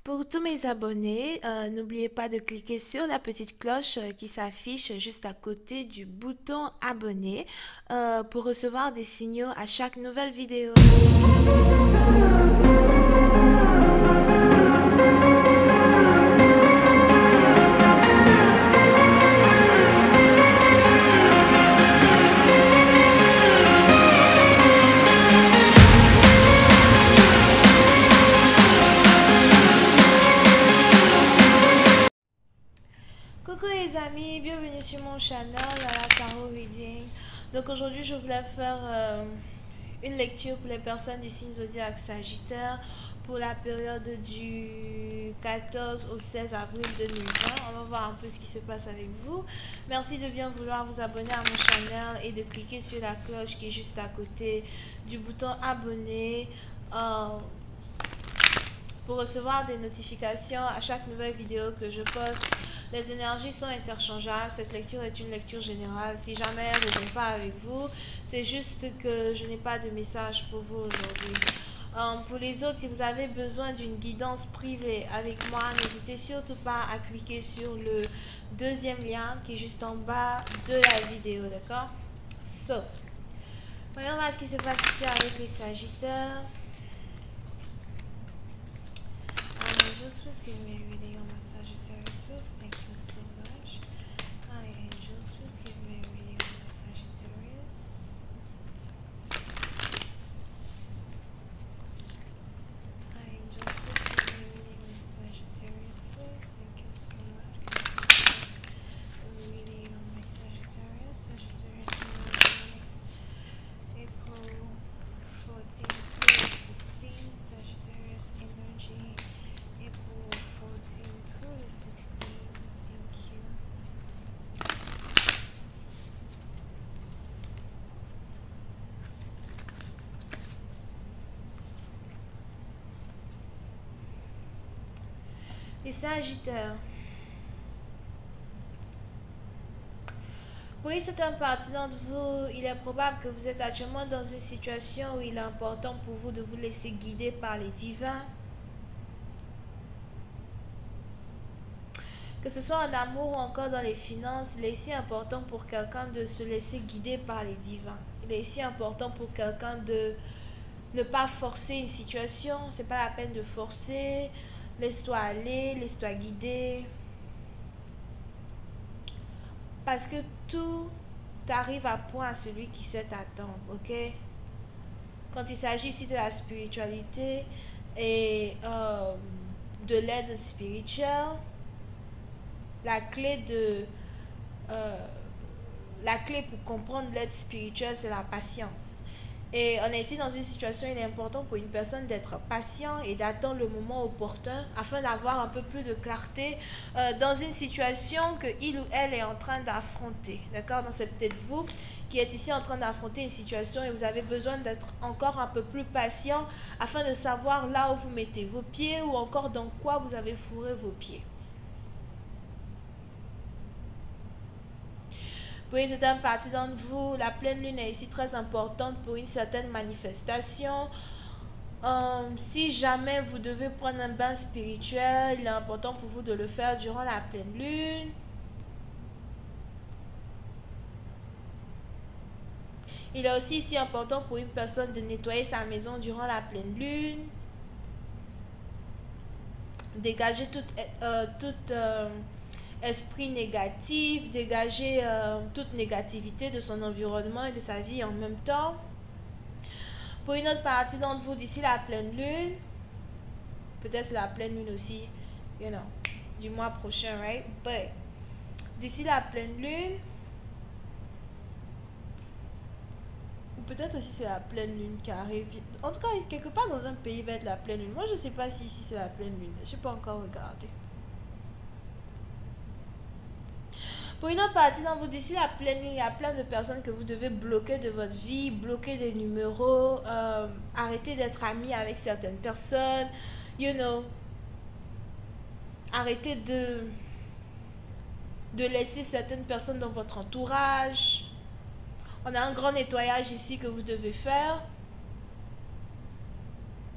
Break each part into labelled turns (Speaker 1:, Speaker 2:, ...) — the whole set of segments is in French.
Speaker 1: Pour tous mes abonnés, n'oubliez pas de cliquer sur la petite cloche qui s'affiche juste à côté du bouton abonner pour recevoir des signaux à chaque nouvelle vidéo. Coucou les amis, bienvenue sur mon channel à la Tarot Reading. Donc aujourd'hui je voulais faire une lecture pour les personnes du signe zodiaque Sagittaire pour la période du 14 au 16 avril 2020. On va voir un peu ce qui se passe avec vous. Merci de bien vouloir vous abonner à mon channel et de cliquer sur la cloche qui est juste à côté du bouton abonner pour recevoir des notifications à chaque nouvelle vidéo que je poste. Les énergies sont interchangeables. Cette lecture est une lecture générale. Si jamais elle ne résonne pas avec vous, c'est juste que je n'ai pas de message pour vous aujourd'hui. Pour les autres, si vous avez besoin d'une guidance privée avec moi, n'hésitez surtout pas à cliquer sur le deuxième lien qui est juste en bas de la vidéo, d'accord? Voyons voir ce qui se passe ici avec les Sagittaires. Angels, please give me a reading on my Sagittarius, please. Thank you so much. Hi, angels, please give me a reading on my Sagittarius. Hi, angels, please give me a reading on my Sagittarius, please. Thank you so much. A reading on my Sagittarius, April 14th to 16th, Sagittarius energy. April 14 to 16. Thank you. Les Sagittaires. Pour une certaine partie d'entre vous, il est probable que vous êtes actuellement dans une situation où il est important pour vous de vous laisser guider par les divins. Que ce soit en amour ou encore dans les finances, il est ici important pour quelqu'un de se laisser guider par les divins. Il est ici important pour quelqu'un de ne pas forcer une situation. C'est pas la peine de forcer. Laisse-toi aller, laisse-toi guider. Parce que tout arrive à point à celui qui sait attendre, ok? Quand il s'agit ici de la spiritualité et de l'aide spirituelle, la clé pour comprendre l'aide spirituelle, c'est la patience. Et on est ici dans une situation où il est important pour une personne d'être patient et d'attendre le moment opportun afin d'avoir un peu plus de clarté dans une situation que il ou elle est en train d'affronter. D'accord? Donc c'est peut-être vous qui êtes ici en train d'affronter une situation et vous avez besoin d'être encore un peu plus patient afin de savoir là où vous mettez vos pieds ou encore dans quoi vous avez fourré vos pieds. Pour une certaine partie d'entre vous, la pleine lune est ici très importante pour une certaine manifestation. Si jamais vous devez prendre un bain spirituel, il est important pour vous de le faire durant la pleine lune. Il est aussi ici important pour une personne de nettoyer sa maison durant la pleine lune. Dégager toute esprit négatif, dégager toute négativité de son environnement et de sa vie en même temps. Pour une autre partie d'entre vous, d'ici la pleine lune, peut-être la pleine lune aussi, du mois prochain, right? But d'ici la pleine lune, ou peut-être aussi c'est la pleine lune qui arrive. En tout cas, quelque part dans un pays va être la pleine lune. Moi, je ne sais pas si ici c'est la pleine lune. Je n'ai pas encore regardé. Pour une autre partie d'entre vous, d'ici la pleine lune, il y a plein de personnes que vous devez bloquer de votre vie, bloquer des numéros, arrêter d'être ami avec certaines personnes, arrêter de laisser certaines personnes dans votre entourage. On a un grand nettoyage ici que vous devez faire.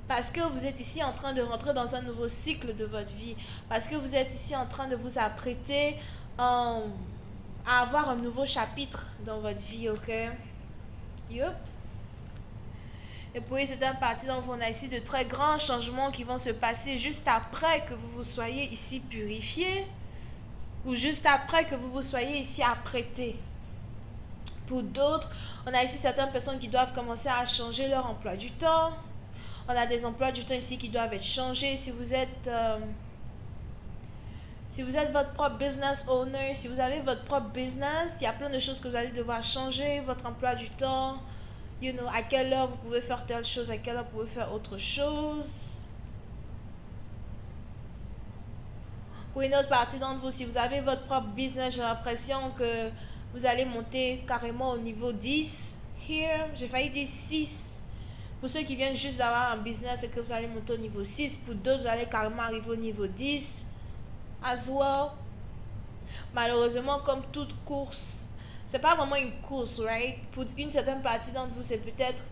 Speaker 1: Parce que vous êtes ici en train de rentrer dans un nouveau cycle de votre vie. Parce que vous êtes ici en train de vous apprêter à avoir un nouveau chapitre dans votre vie, ok? Yup. Et puis c'est un parti dont on a ici de très grands changements qui vont se passer juste après que vous vous soyez ici purifié ou juste après que vous vous soyez ici apprêté. Pour d'autres, on a ici certaines personnes qui doivent commencer à changer leur emploi du temps. On a des emplois du temps ici qui doivent être changés. Si vous êtes votre propre business owner, si vous avez votre propre business, il y a plein de choses que vous allez devoir changer. Votre emploi du temps, à quelle heure vous pouvez faire telle chose, à quelle heure vous pouvez faire autre chose. Pour une autre partie d'entre vous, si vous avez votre propre business, j'ai l'impression que vous allez monter carrément au niveau 10. Here, j'ai failli dire 6. Pour ceux qui viennent juste d'avoir un business, c'est que vous allez monter au niveau 6. Pour d'autres, vous allez carrément arriver au niveau 10. As well. Malheureusement, comme toute course, c'est pas vraiment une course, right? Pour une certaine partie d'entre vous, c'est peut-être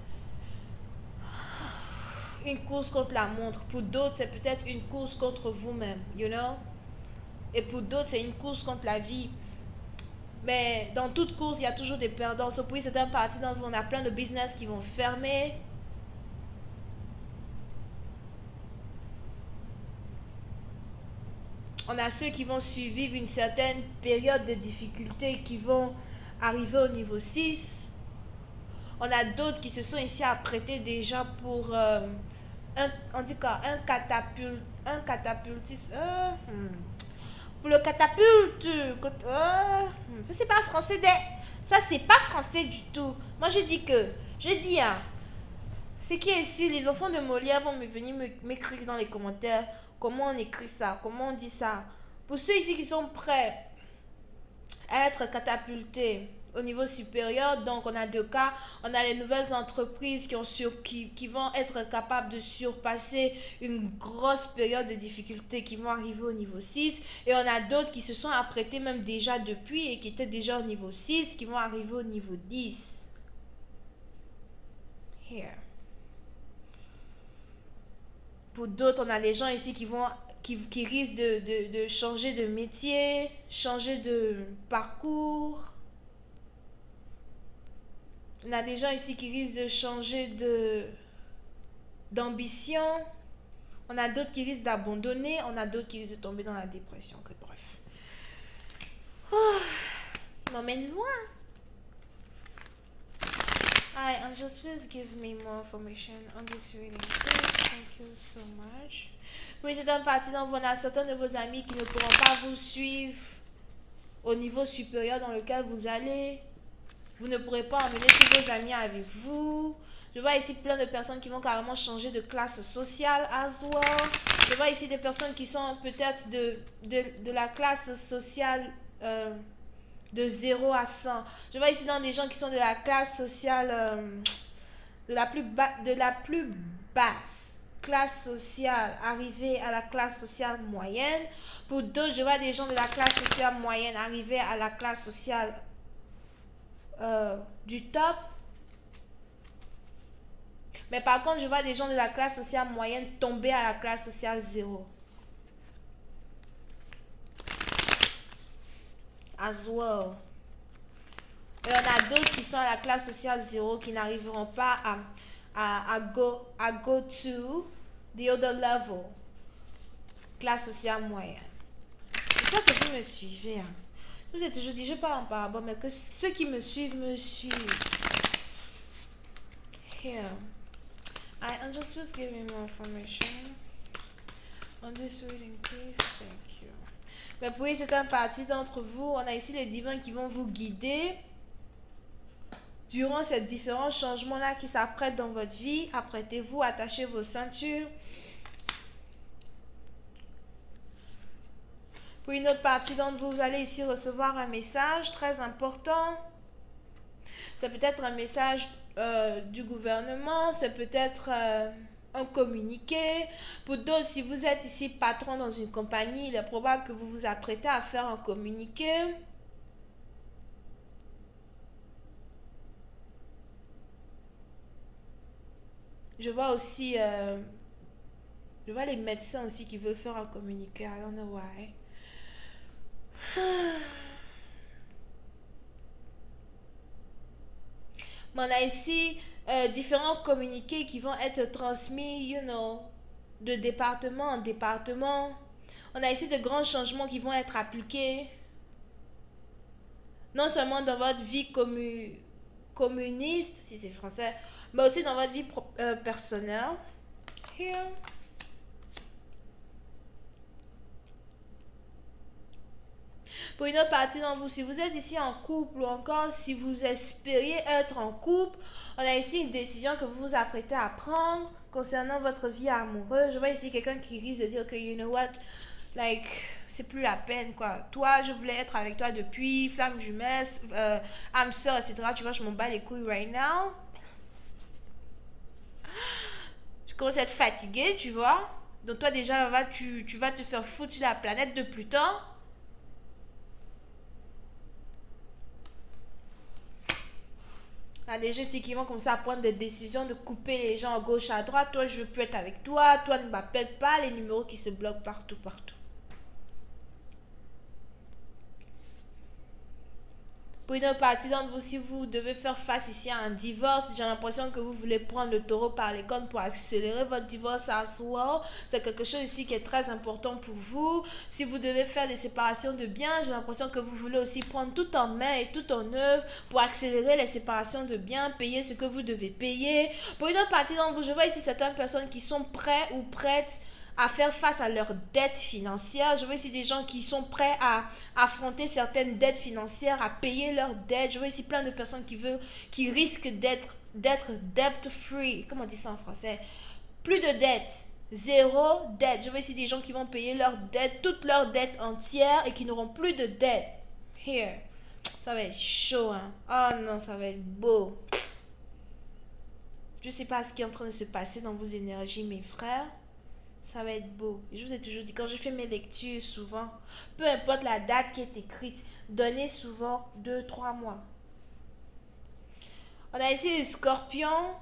Speaker 1: une course contre la montre. Pour d'autres, c'est peut-être une course contre vous-même, you know? Et pour d'autres, c'est une course contre la vie. Mais dans toute course, il y a toujours des perdants. So, pour une certaine partie d'entre vous, on a plein de business qui vont fermer. On a ceux qui vont survivre une certaine période de difficulté qui vont arriver au niveau 6. On a d'autres qui se sont ici apprêtés déjà pour on dit quoi, un catapultisme. Pour le catapulte. Ça c'est pas français. Ça c'est pas français du tout. Moi je dis ce qui est sûr, les enfants de Molière vont venir m'écrire dans les commentaires comment on écrit ça, comment on dit ça. Pour ceux ici qui sont prêts à être catapultés au niveau supérieur, donc on a deux cas. On a les nouvelles entreprises qui vont être capables de surpasser une grosse période de difficulté, qui vont arriver au niveau 6. Et on a d'autres qui se sont apprêtés même déjà depuis et qui étaient déjà au niveau 6, qui vont arriver au niveau 10. Here. Pour d'autres, on a des gens ici qui risquent de changer de métier, changer de parcours. On a des gens ici qui risquent de changer d'ambition. On a d'autres qui risquent d'abandonner. On a d'autres qui risquent de tomber dans la dépression. Que bref. Il m'emmène loin. Hi, Angels, please give me more information on this reading, please. Thank you so much. Oui, c'est un parti dont on a certains de vos amis qui ne pourront pas vous suivre au niveau supérieur dans lequel vous allez. Vous ne pourrez pas emmener tous vos amis avec vous. Je vois ici plein de personnes qui vont carrément changer de classe sociale as well. Je vois ici des personnes qui sont peut-être de la classe sociale de 0 à 100. Je vois ici dans des gens qui sont de la classe sociale de la plus basse classe sociale arriver à la classe sociale moyenne. Pour d'autres, je vois des gens de la classe sociale moyenne arriver à la classe sociale du top. Mais par contre, je vois des gens de la classe sociale moyenne tomber à la classe sociale 0. As well. Et on a d'autres qui sont à la classe sociale 0 qui n'arriveront pas à go to the other level. Classe sociale moyenne. J'espère que vous me suivez. Hein. Je vous ai toujours dit, je parle en parabole, mais que ceux qui me suivent me suivent. Here. I'm just please give me more information on this reading, please. Thank you. Mais pour certaines parties d'entre vous, on a ici les divins qui vont vous guider durant ces différents changements-là qui s'apprêtent dans votre vie. Apprêtez-vous, attachez vos ceintures. Pour une autre partie d'entre vous, vous allez ici recevoir un message très important. C'est peut-être un message du gouvernement, c'est peut-être un communiqué. Pour d'autres, si vous êtes ici patron dans une compagnie, il est probable que vous vous apprêtez à faire un communiqué. Je vois aussi Je vois les médecins aussi qui veulent faire un communiqué. I don't know why. Mais on a ici différents communiqués qui vont être transmis, de département en département. On a ici de grands changements qui vont être appliqués, non seulement dans votre vie communiste, si c'est français, mais aussi dans votre vie personnelle. Here. Pour une autre partie d'entre vous, si vous êtes ici en couple ou encore si vous espériez être en couple, on a ici une décision que vous vous apprêtez à prendre concernant votre vie amoureuse. Je vois ici quelqu'un qui risque de dire que, you know what, like, c'est plus la peine, quoi. Toi, je voulais être avec toi depuis, flamme jumelle, âme sœur, etc. Tu vois, je m'en bats les couilles right now. Je commence à être fatiguée, tu vois. Donc toi, déjà, tu vas te faire foutre sur la planète de Pluton. Il y a des gens ici qui vont comme ça prendre des décisions de couper les gens à gauche, à droite. Toi, je peux être avec toi. Toi, ne m'appelle pas. Les numéros qui se bloquent partout, partout. Pour une autre partie d'entre vous, si vous devez faire face ici à un divorce, j'ai l'impression que vous voulez prendre le taureau par les cornes pour accélérer votre divorce à soi. C'est quelque chose ici qui est très important pour vous. Si vous devez faire des séparations de biens, j'ai l'impression que vous voulez aussi prendre tout en main et tout en œuvre pour accélérer les séparations de biens, payer ce que vous devez payer. Pour une autre partie d'entre vous, je vois ici certaines personnes qui sont prêtes ou prêtes à faire face à leurs dettes financières. Je vois ici des gens qui sont prêts à affronter certaines dettes financières, à payer leurs dettes. Je vois ici plein de personnes qui risquent d'être debt free. Comment on dit ça en français? Plus de dettes. Zéro dette. Je vois ici des gens qui vont payer leurs dettes, toutes leurs dettes entières et qui n'auront plus de dettes. Here. Ça va être chaud, hein. Oh non, ça va être beau. Je ne sais pas ce qui est en train de se passer dans vos énergies, mes frères. Ça va être beau. Je vous ai toujours dit, quand je fais mes lectures, souvent, peu importe la date qui est écrite, donnez souvent 2-3 mois. On a ici les scorpions,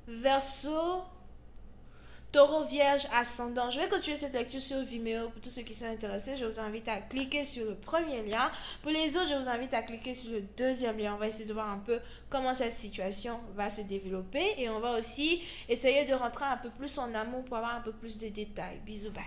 Speaker 1: Verseau, Taureau, Vierge, Ascendant. Je vais continuer cette lecture sur Vimeo. Pour tous ceux qui sont intéressés, je vous invite à cliquer sur le premier lien. Pour les autres, je vous invite à cliquer sur le deuxième lien. On va essayer de voir un peu comment cette situation va se développer. Et on va aussi essayer de rentrer un peu plus en amont pour avoir un peu plus de détails. Bisous, bye.